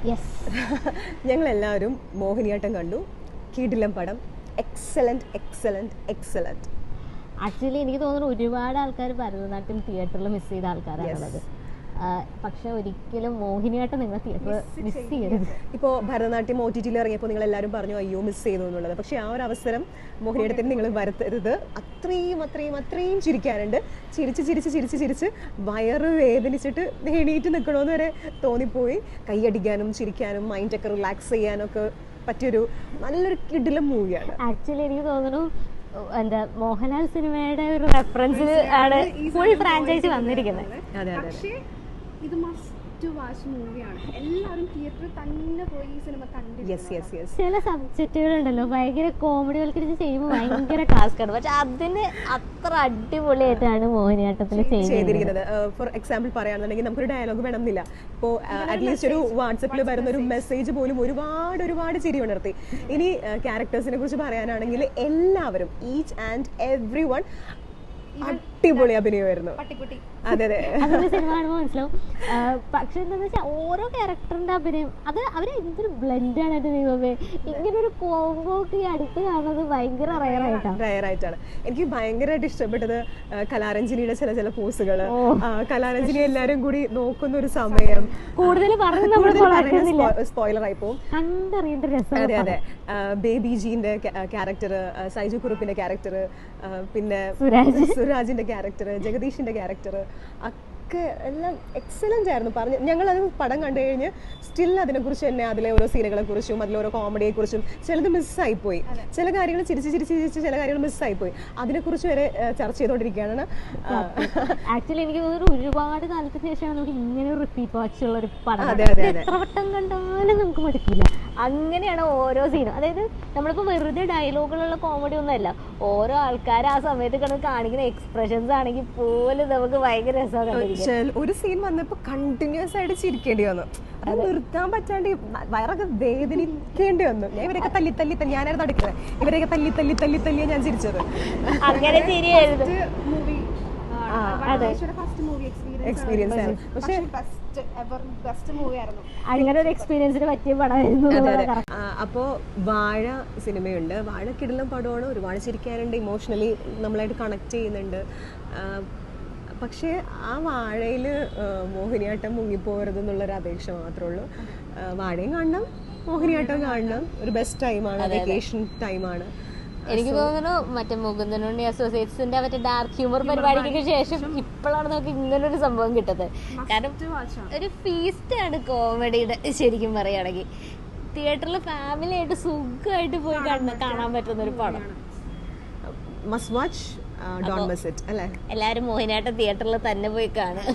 Yes, ഞങ്ങളെല്ലാവരും മോഹിനിയാട്ടം കണ്ടു. കിടിലം പടം. Excellent excellent excellent. ആക്ച്വലി എനിക്ക് തോന്നുന്നു ഒരുപാട് ആൾക്കാർ ഭരതനാട്യം തിയേറ്ററിൽ മിസ് ചെയ്ത ആൾക്കാരാണുള്ളത്. പക്ഷെ ഒരിക്കലും മോഹിനിയാട്ടം നിങ്ങൾ തിയേറ്റർ മിസ് ചെയ്യരുത്. ഇപ്പോൾ ഭരതനാട്യം OTT ഇറങ്ങിയപ്പോൾ നിങ്ങൾ എല്ലാവരും പറഞ്ഞു അയ്യോ മിസ് ചെയ്തു എന്നുള്ളത്. പക്ഷേ ആ ഒരു അവസരം മോഹിനിയാട്ടത്തിന് നിങ്ങൾ വരുത്തരുത്. അത്രയും അത്രയും അത്രയും ചിരിക്കാനുണ്ട്. ചിരിച്ച് ചിരിച്ച് ചിരിച്ച് ചിരിച്ച് വയറ് വേദനിച്ചിട്ട് എണീറ്റ് നിൽക്കണമെന്ന് വരെ തോന്നിപ്പോയി. കൈയടിക്കാനും ചിരിക്കാനും മൈൻഡൊക്കെ റിലാക്സ് ചെയ്യാനൊക്കെ പറ്റിയൊരു നല്ലൊരു കിടിലം മൂവിയാണ്. ആക്ച്വലി എനിക്ക് തോന്നുന്നു എന്താ മോഹൻലാൽ സിനിമയുടെ ഒരു റെഫറൻസ് ആണ് ഫുൾ ഫ്രാഞ്ചൈസി വന്നിരിക്കുന്നത്. അതെ അതെ. ഇത് മസ്റ്റ് വാച്ച് മൂവിയാണ്. എല്ലാവരും തിയേറ്ററിൽ തന്നെ പോയി ഈ സിനിമ കണ്ടിരിക്കും. ചില സബ്ജക്റ്റുകളുണ്ടല്ലോ ഭയങ്കര കോമഡി വൽക്കരിച്ച് ചെയ്യുമ്പോൾ ഭയങ്കര ടാസ്ക്കാണ്. പക്ഷെ അതിന് അത്ര അടിപൊളിയായിട്ടാണ് മോഹിനിയാട്ടത്തിൽ ചെയ്തിരിക്കുന്നത്. ഫോർ എക്സാമ്പിൾ പറയുകയാണെന്നുണ്ടെങ്കിൽ നമുക്കൊരു ഡയലോഗ് വേണമെന്നില്ല. ഇപ്പോൾ അറ്റ്ലീസ്റ്റ് ഒരു വാട്സപ്പിൽ വരുന്ന ഒരു മെസ്സേജ് പോലും ഒരുപാട് ഒരുപാട് ചിരി ഉണർത്തി. ഇനി ക്യാരക്ടേഴ്സിനെ കുറിച്ച് പറയാനാണെങ്കിൽ എല്ലാവരും ഈച്ച് ആൻഡ് എവ്രി വൺ അടിപൊളി അഭിനയമായിരുന്നു. അതെ അതെ, അതൊരു സിനിമ കാണുമ്പോൾ മനസ്സിലാവും. പക്ഷെ എന്താണെന്ന് വെച്ചാൽ ഓരോ ക്യാരക്ടറിന്റെ അഭിനയം അത് അവരെ എന്തൊരു ബ്ലെൻഡാണ്. എന്റെ ദൈവമേ, ഇങ്ങനൊരു കോംബോക്ക് അടുത്ത് കാണുന്നത് ഭയങ്കര റയറായിട്ടാണ്. എനിക്ക് ഭയങ്കരമായിട്ട് ഇഷ്ടപ്പെട്ടത് കലാരഞ്ജനിയുടെ ചില ചില പോസുകൾ. കലാരഞ്ജനി എല്ലാരും കൂടി നോക്കുന്ന ഒരു സമയം കൂടുതൽ സ്പോയിലർ ആയി പോകും. കണ്ടറിയേണ്ട രസം. അതെ അതെ. ബേബി ജീന്റെ ക്യാരക്ടർ, സൈജു കുറുപ്പിന്റെ ക്യാരക്ടർ, പിന്നെ സുരാജിന്റെ ക്യാരക്ടർ, ജഗദീഷിന്റെ ക്യാരക്ടർ ഒക്കെ എല്ലാം എക്സലന്റ് ആയിരുന്നു. ഞങ്ങളത് പടം കണ്ടു കഴിഞ്ഞ് സ്റ്റിൽ അതിനെക്കുറിച്ച് തന്നെ അതിലെ ഓരോ സീനുകളെ കുറിച്ചും അതിലെ ഓരോ കോമഡിയെ കുറിച്ചും ചിലത് മിസ്സായിപ്പോയി. ചില കാര്യങ്ങൾ ചിരിച്ച് ചിരിച്ച് ചിരിച്ച് ചില കാര്യങ്ങൾ മിസ്സായിപ്പോയി. അതിനെക്കുറിച്ച് വരെ ചർച്ച ചെയ്തുകൊണ്ടിരിക്കുകയാണ്. ആക്ച്വലി എനിക്ക് തോന്നുന്നു ഒരുപാട് കാലത്തിന് ശേഷമാണ് നമുക്ക് ഇങ്ങനെ റിപ്പീറ്റ് വാച്ച് ഉള്ള ഒരു പടം. എത്ര വട്ടം കണ്ടാലും നമുക്ക് മടുക്കില്ല. അങ്ങനെയാണ് ഓരോ സീനും. അതായത് നമ്മളിപ്പോൾ വെറുതെ ഡയലോഗുകളുള്ള കോമഡി ഒന്നുമല്ല, ഓരോ ആൾക്കാർ ആ സമയത്ത് കിടന്ന് കാണിക്കുന്ന എക്സ്പ്രഷൻസ് ആണെങ്കിൽ പോലും നമുക്ക് ഭയങ്കര രസമാണ്. ഒരു സീൻ വന്നപ്പോ കണ്ടിന്യൂസ് ആയിട്ട് ചിരിക്കേണ്ടി വന്നു. അത് നിർത്താൻ പറ്റാണ്ട് വയറൊക്കെ വേദനിക്കേണ്ടി വന്നു. ഇവരൊക്കെ തല്ലി തല്ലി തല്ലി ഞാനായിരുന്നു അടുക്കുന്നത്. ഇവരൊക്കെ തല്ലി തല്ലി തല്ലി തല്ലിയാണ് ഞാൻ ചിരിച്ചത്. അങ്ങനെ ചിരിയായിരുന്നു. എക്സ്പീരിയൻസ് ആണ്. പക്ഷേ അങ്ങനെ ഒരു എക്സ്പീരിയൻസിന് പറ്റിയ പടമായിരുന്നു. അപ്പോ വാഴ സിനിമയുണ്ട്. വാഴ കിടിലം പടമാണ്. ഒരുപാട് ചിരിക്കാനുണ്ട്. ഇമോഷണലി നമ്മളായിട്ട് കണക്ട് ചെയ്യുന്നുണ്ട്. പക്ഷേ ആ വാഴയിൽ മോഹിനിയാട്ടം മുങ്ങിപ്പോകരുതെന്നുള്ളൊരു അപേക്ഷ മാത്രമേ ഉള്ളൂ. വാഴയും കാണണം, മോഹിനിയാട്ടം കാണണം. ഒരു ബെസ്റ്റ് ടൈമാണ്, വെക്കേഷൻ ടൈമാണ്. എനിക്ക് തോന്നുന്നു മറ്റേ മുകുന്ദനുണ്ണി അസോസിയേറ്റ്സിന്റെ മറ്റേ ഡാർക്ക് ഹ്യൂമർ പരിപാടിക്ക് ശേഷം ഇപ്പോഴാണ് നമുക്ക് ഇങ്ങനൊരു സംഭവം കിട്ടുന്നത്. കാരണം ഒരു ഫീസ്റ്റ് ആണ് കോമഡിയുടെ. ശരിക്കും പറയുകയാണെങ്കിൽ തിയേറ്ററിൽ ഫാമിലി ആയിട്ട് സുഖമായിട്ട് പോയി കാണാൻ പറ്റുന്ന ഒരു പടം. Must watch, don't miss it അല്ലേ? എല്ലാവരും മോഹിനിയാട്ടം തിയേറ്ററിൽ തന്നെ പോയി കാണുക.